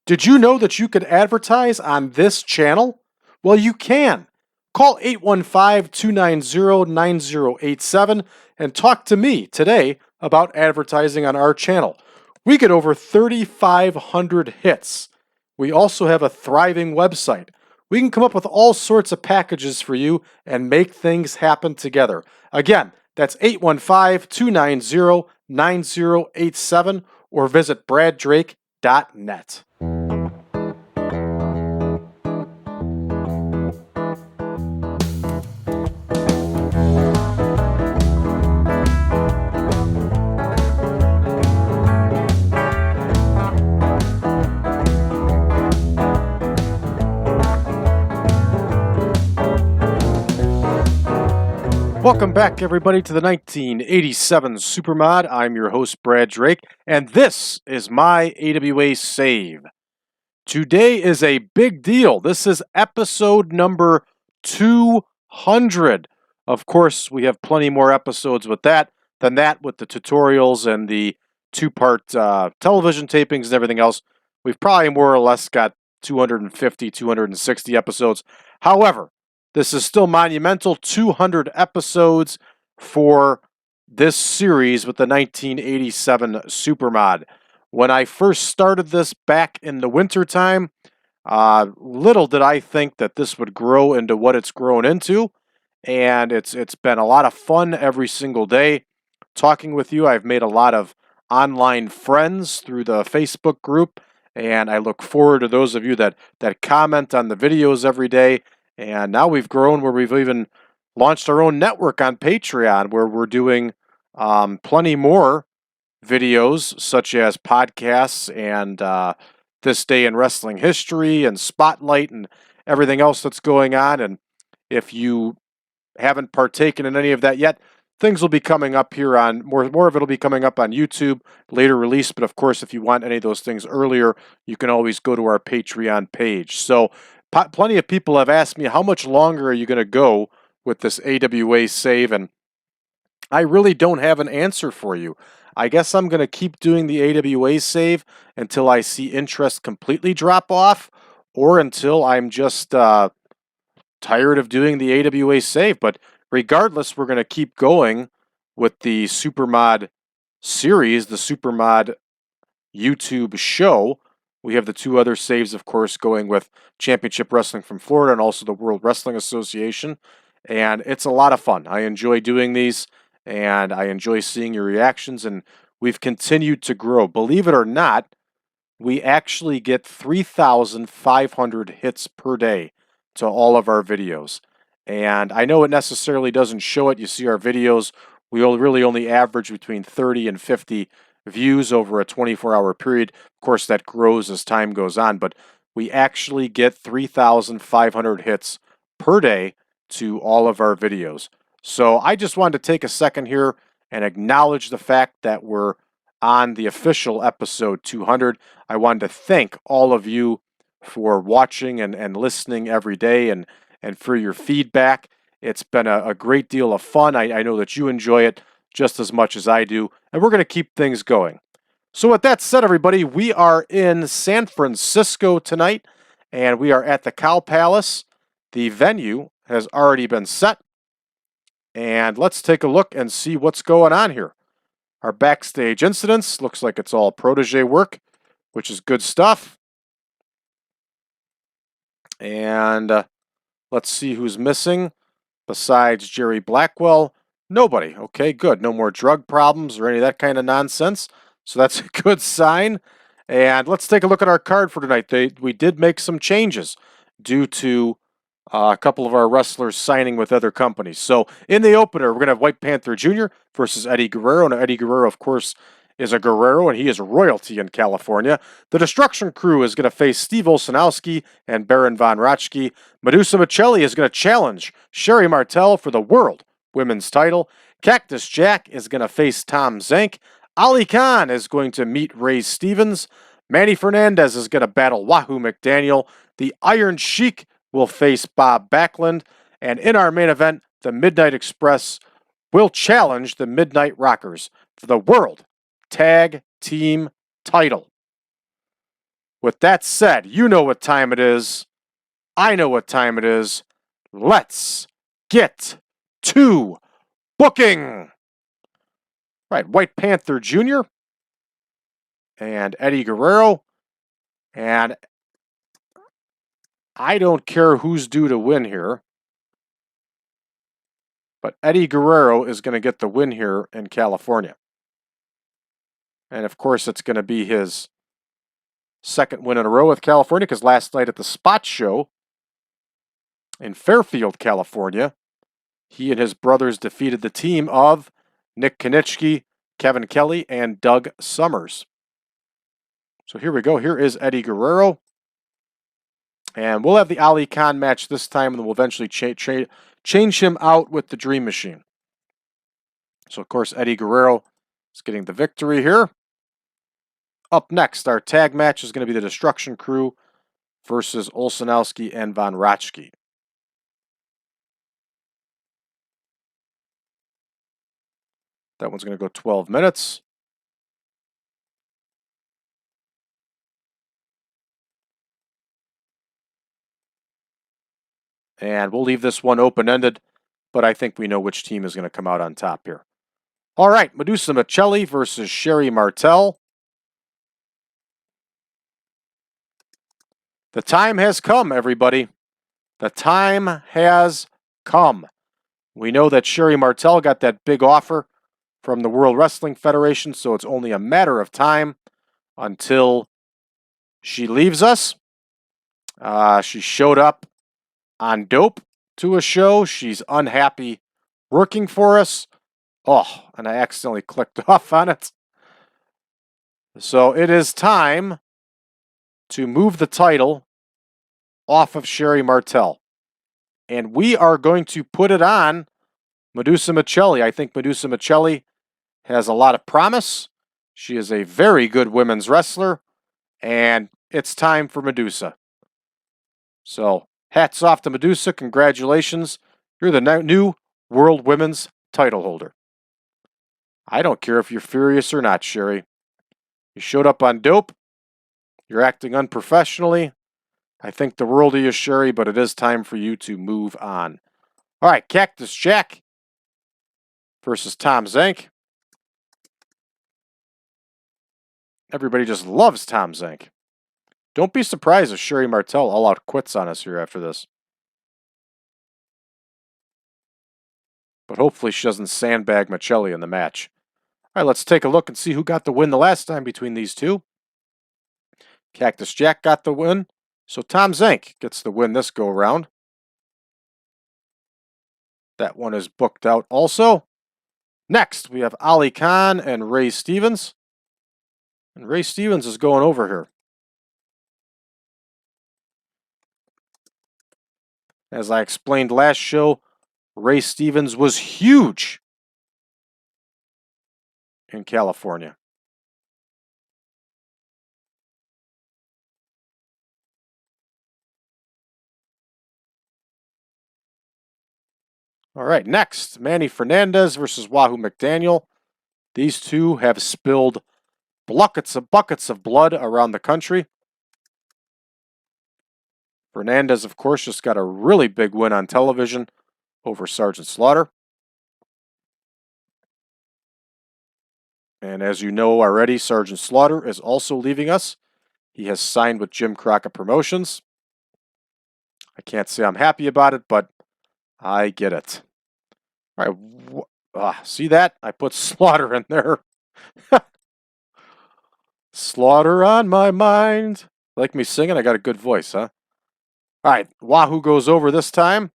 Did you know that you could advertise on this channel? Well, you can. Call 815-290-9087 and talk to me today about advertising on our channel. We get over 3,500 hits. We also have a thriving website. We can come up with all sorts of packages for you and make things happen together. Again, that's 815-290-9087 or visit braddrake.net. Welcome back, everybody, to the 1987 Supermod. I'm your host, Brad Drake, and this is my AWA save. Today is a big deal. This is episode number 200. Of course, we have plenty more episodes with that than that with the tutorials and the two-part television tapings and everything else. We've probably more or less got 250, 260 episodes. However, this is still monumental, 200 episodes for this series with the 1987 Supermod. When I first started this back in the wintertime, little did I think that this would grow into what it's grown into, and it's been a lot of fun every single day talking with you. I've made a lot of online friends through the Facebook group, and I look forward to those of you that comment on the videos every day. And now we've grown where we've even launched our own network on Patreon where we're doing plenty more videos such as podcasts and This Day in Wrestling History and Spotlight and everything else that's going on. And if you haven't partaken in any of that yet, things will be coming up here on, more of it will be coming up on YouTube, later release. But of course, if you want any of those things earlier, you can always go to our Patreon page. So plenty of people have asked me, how much longer are you going to go with this AWA save? And I really don't have an answer for you. I guess I'm going to keep doing the AWA save until I see interest completely drop off, or until I'm just tired of doing the AWA save. But regardless, we're going to keep going with the Supermod series, the Supermod YouTube show. We have the two other saves, of course, going with Championship Wrestling from Florida and also the World Wrestling Association. And it's a lot of fun. I enjoy doing these, and I enjoy seeing your reactions. And we've continued to grow. Believe it or not, we actually get 3,500 hits per day to all of our videos. And I know it necessarily doesn't show it. You see our videos, we really only average between 30 and 50 views over a 24-hour period. Of course, that grows as time goes on, but we actually get 3,500 hits per day to all of our videos. So I just wanted to take a second here and acknowledge the fact that we're on the official episode 200. I wanted to thank all of you for watching and listening every day and for your feedback. It's been a great deal of fun. I know that you enjoy it just as much as I do, and we're going to keep things going. So with that said, everybody, we are in San Francisco tonight, and we are at the Cow Palace. The venue has already been set, and let's take a look and see what's going on here. Our backstage incidents, looks like it's all protege work, which is good stuff. And let's see who's missing besides Jerry Blackwell. Nobody. Okay, good. No more drug problems or any of that kind of nonsense. So that's a good sign. And let's take a look at our card for tonight. We did make some changes due to a couple of our wrestlers signing with other companies. So in the opener, we're going to have White Panther Jr. versus Eddie Guerrero. Now, Eddie Guerrero, of course, is a Guerrero, and he is royalty in California. The Destruction Crew is going to face Steve Olsonoski and Baron von Raschke. Madusa Miceli is going to challenge Sherri Martel for the World Women's title. Cactus Jack is going to face Tom Zenk. Ali Khan is going to meet Ray Stevens. Manny Fernandez is going to battle Wahoo McDaniel. The Iron Sheik will face Bob Backlund. And in our main event, the Midnight Express will challenge the Midnight Rockers for the World Tag Team title. With that said, you know what time it is. I know what time it is. Let's get to booking. Right, White Panther Jr. and Eddie Guerrero. And I don't care who's due to win here, but Eddie Guerrero is going to get the win here in California. And of course, it's going to be his second win in a row with California, because last night at the Spot Show in Fairfield, California, he and his brothers defeated the team of Nick Konieczki, Kevin Kelly, and Doug Summers. So here we go. Here is Eddie Guerrero. And we'll have the Ali Khan match this time, and then we'll eventually change him out with the Dream Machine. So, of course, Eddie Guerrero is getting the victory here. Up next, our tag match is going to be the Destruction Crew versus Olsonoski and Von Raschke. That one's going to go 12 minutes. And we'll leave this one open-ended, but I think we know which team is going to come out on top here. All right, Madusa Miceli versus Sherri Martel. The time has come, everybody. The time has come. We know that Sherri Martel got that big offer from the World Wrestling Federation, so it's only a matter of time until she leaves us. She showed up on dope to a show. She's unhappy working for us. Oh, and I accidentally clicked off on it. So it is time to move the title off of Sherri Martel. And we are going to put it on Madusa Miceli. I think Madusa Miceli has a lot of promise. She is a very good women's wrestler. And it's time for Madusa. So, hats off to Madusa. Congratulations. You're the new World Women's title holder. I don't care if you're furious or not, Sherri. You showed up on dope. You're acting unprofessionally. I think the world of you, Sherri, but it is time for you to move on. All right, Cactus Jack versus Tom Zenk. Everybody just loves Tom Zenk. Don't be surprised if Sherri Martel all out quits on us here after this. But hopefully she doesn't sandbag Miceli in the match. All right, let's take a look and see who got the win the last time between these two. Cactus Jack got the win, so Tom Zenk gets the win this go-around. That one is booked out also. Next, we have Ali Khan and Ray Stevens. And Ray Stevens is going over here. As I explained last show, Ray Stevens was huge in California. All right, next, Manny Fernandez versus Wahoo McDaniel. These two have spilled buckets of blood around the country. Fernandez, of course, just got a really big win on television over Sergeant Slaughter. And as you know already, Sergeant Slaughter is also leaving us. He has signed with Jim Crockett Promotions. I can't say I'm happy about it, but I get it. All right, see that? I put Slaughter in there. Slaughter on my mind. Like me singing? I got a good voice, huh? All right, Wahoo goes over this time.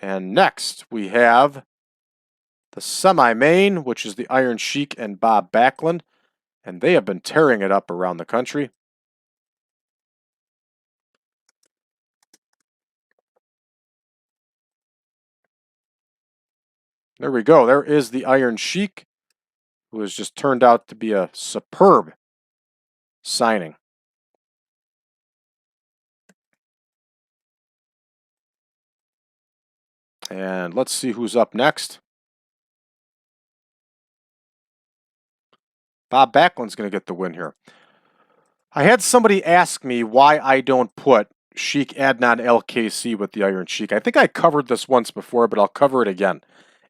And next, we have the semi-main, which is the Iron Sheik and Bob Backlund. And they have been tearing it up around the country. There we go. There is the Iron Sheik, who has just turned out to be a superb signing. And let's see who's up next. Bob Backlund's going to get the win here. I had somebody ask me why I don't put Sheik Adnan LKC with the Iron Sheik. I think I covered this once before, but I'll cover it again.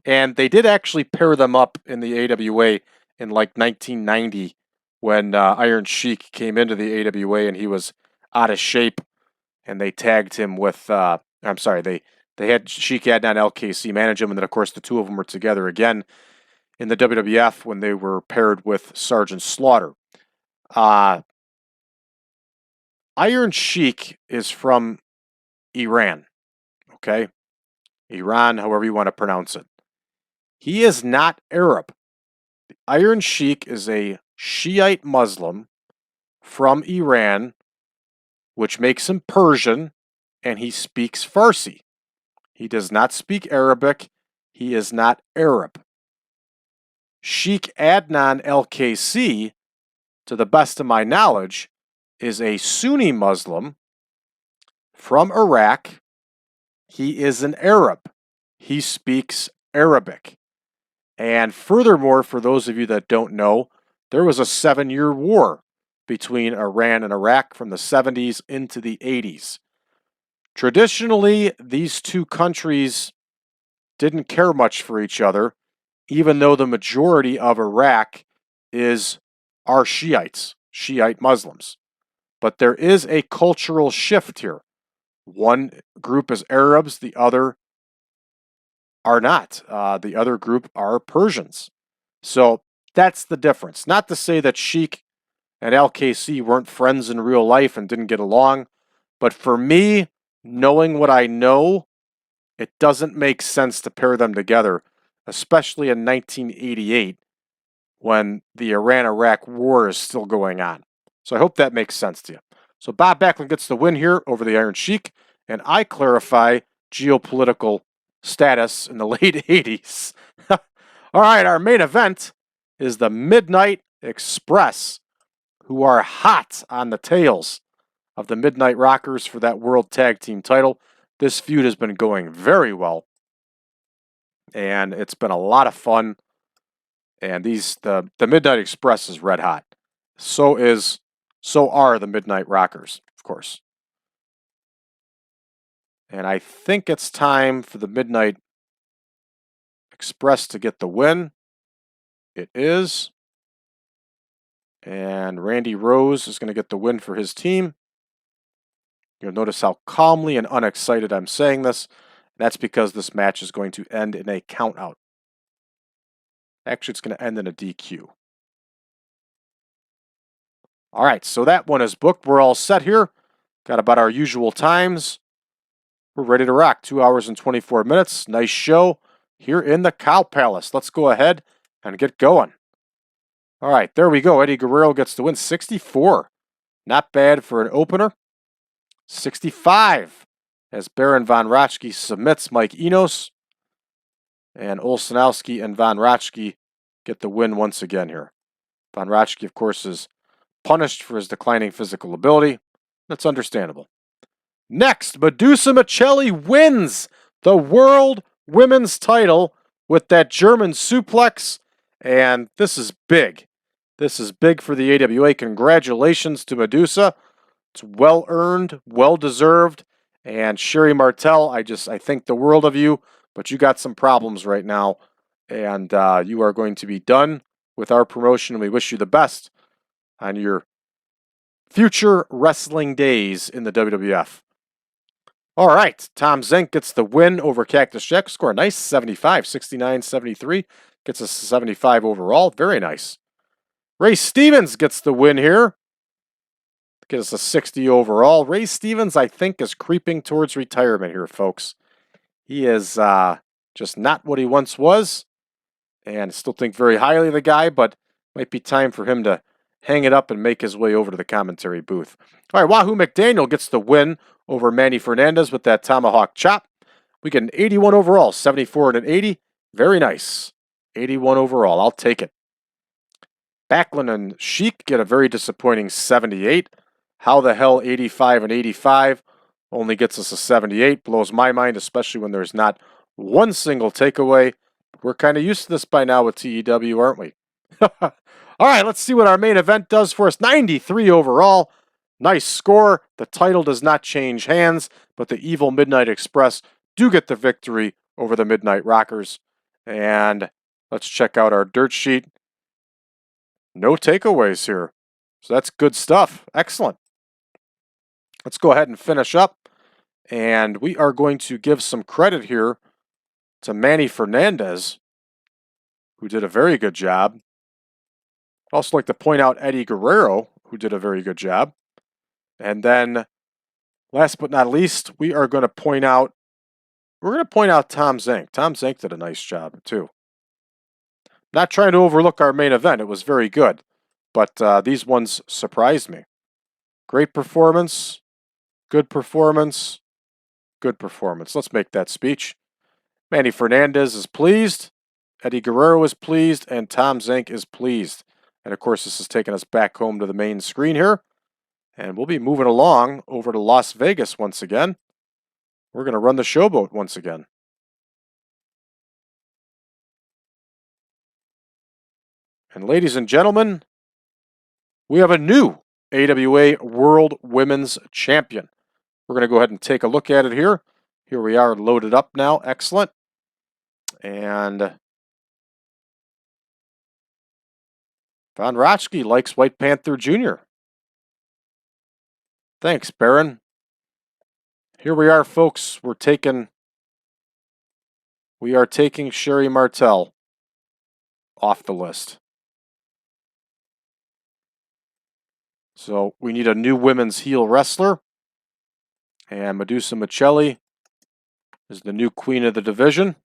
And they did actually pair them up in the AWA in like 1990 when Iron Sheik came into the AWA and he was out of shape, and they tagged him with, they had Sheik Adnan LKC manage him, and then of course the two of them were together again in the WWF when they were paired with Sergeant Slaughter. Iron Sheik is from Iran, okay? Iran, however you want to pronounce it. He is not Arab. The Iron Sheik is a Shiite Muslim from Iran, which makes him Persian, and he speaks Farsi. He does not speak Arabic. He is not Arab. Sheik Adnan LKC, to the best of my knowledge, is a Sunni Muslim from Iraq. He is an Arab. He speaks Arabic. And furthermore, for those of you that don't know, there was a 7-year war between Iran and Iraq from the 70s into the 80s. Traditionally, these two countries didn't care much for each other, even though the majority of Iraq are Shiites, Shiite Muslims. But there is a cultural shift here. One group is Arabs, the other are not. The other group are Persians. So that's the difference. Not to say that Sheik and LKC weren't friends in real life and didn't get along, but for me, knowing what I know, it doesn't make sense to pair them together, especially in 1988 when the Iran-Iraq war is still going on. So I hope that makes sense to you. So Bob Backlund gets the win here over the Iron Sheik, and I clarify geopolitical status in the late 80s. All right, our main event is the Midnight Express, who are hot on the tails of the Midnight Rockers for that World Tag Team title. This feud has been going very well, and it's been a lot of fun. And the Midnight Express is red hot. So are the Midnight Rockers, of course. And I think it's time for the Midnight Express to get the win. It is. And Randy Rose is going to get the win for his team. You'll notice how calmly and unexcited I'm saying this. That's because this match is going to end in a countout. Actually, it's going to end in a DQ. All right, so that one is booked. We're all set here. Got about our usual times. We're ready to rock. 2 hours and 24 minutes. Nice show here in the Cow Palace. Let's go ahead and get going. All right, there we go. Eddie Guerrero gets the win. 64. Not bad for an opener. 65 as Baron von Raschke submits Mike Enos. And Olsonoski and von Raschke get the win once again here. Von Raschke, of course, is punished for his declining physical ability. That's understandable. Next, Madusa Miceli wins the World Women's title with that German suplex. And this is big. This is big for the AWA. Congratulations to Madusa. It's well earned, well deserved. And Sherri Martel, I think the world of you, but you got some problems right now. And you are going to be done with our promotion. We wish you the best on your future wrestling days in the WWF. All right, Tom Zenk gets the win over Cactus Jack. Score a nice 75, 69-73. Gets a 75 overall. Very nice. Ray Stevens gets the win here. Gets a 60 overall. Ray Stevens, I think, is creeping towards retirement here, folks. He is just not what he once was. And still think very highly of the guy, but might be time for him to hang it up and make his way over to the commentary booth. All right, Wahoo McDaniel gets the win over Manny Fernandez with that tomahawk chop. We get an 81 overall, 74 and an 80. Very nice. 81 overall. I'll take it. Backlund and Sheik get a very disappointing 78. How the hell 85 and 85 only gets us a 78? Blows my mind, especially when there's not one single takeaway. We're kind of used to this by now with TEW, aren't we? All right, let's see what our main event does for us. 93 overall. Nice score. The title does not change hands, but the Evil Midnight Express do get the victory over the Midnight Rockers. And let's check out our dirt sheet. No takeaways here. So that's good stuff. Excellent. Let's go ahead and finish up. And we are going to give some credit here to Manny Fernandez, who did a very good job. I'd also like to point out Eddie Guerrero, who did a very good job. And then, last but not least, we're going to point out Tom Zenk. Tom Zenk did a nice job, too. Not trying to overlook our main event. It was very good. But these ones surprised me. Great performance. Good performance. Good performance. Let's make that speech. Manny Fernandez is pleased. Eddie Guerrero is pleased. And Tom Zenk is pleased. And, of course, this is taking us back home to the main screen here. And we'll be moving along over to Las Vegas once again. We're going to run the showboat once again. And ladies and gentlemen, we have a new AWA World Women's Champion. We're going to go ahead and take a look at it here. Here we are loaded up now. Excellent. And Von Raschke likes White Panther Jr. Thanks, Baron. Here we are, folks. We are taking Sherri Martel off the list. So we need a new women's heel wrestler. And Madusa Miceli is the new queen of the division.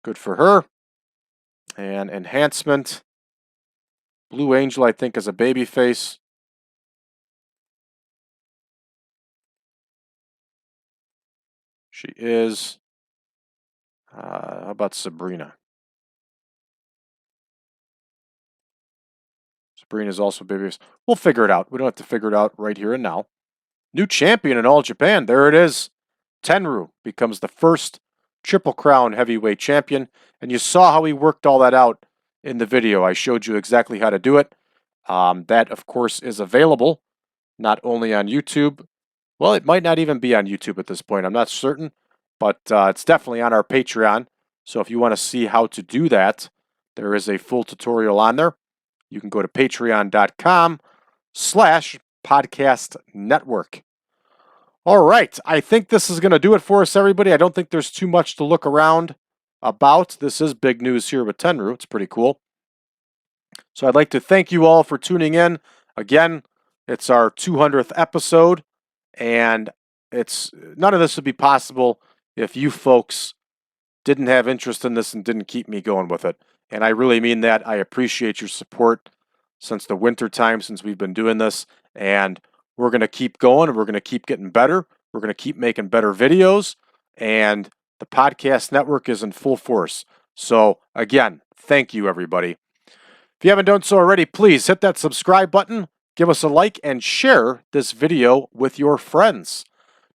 Good for her. And enhancement. Blue Angel, I think, is a babyface. She is. How about Sabrina? Sabrina's also babyface. We'll figure it out. We don't have to figure it out right here and now. New champion in All Japan. There it is. Tenryu becomes the first Triple Crown heavyweight champion. And you saw how he worked all that out in the video. I showed you exactly how to do it. That, of course, is available not only on YouTube. Well, it might not even be on YouTube at this point. I'm not certain. But it's definitely on our Patreon. So if you want to see how to do that, there is a full tutorial on there. You can go to patreon.com/podcast network. All right. I think this is going to do it for us, everybody. I don't think there's too much to look around about. This is big news here with Tenryu. It's pretty cool. So I'd like to thank you all for tuning in. Again, it's our 200th episode, and none of this would be possible if you folks didn't have interest in this and didn't keep me going with it. And I really mean that. I appreciate your support since the winter time, since we've been doing this. And we're going to keep going. We're going to keep getting better. We're going to keep making better videos. And the podcast network is in full force. So, again, thank you, everybody. If you haven't done so already, please hit that subscribe button, give us a like, and share this video with your friends.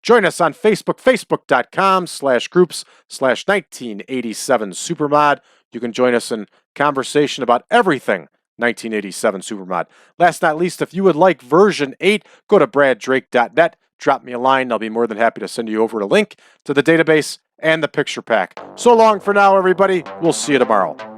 Join us on Facebook, facebook.com/groups/1987 Supermod. You can join us in conversation about everything 1987 Supermod. Last but not least, if you would like version 8, go to braddrake.net, drop me a line. I'll be more than happy to send you over a link to the database and the picture pack. So long for now, everybody. We'll see you tomorrow.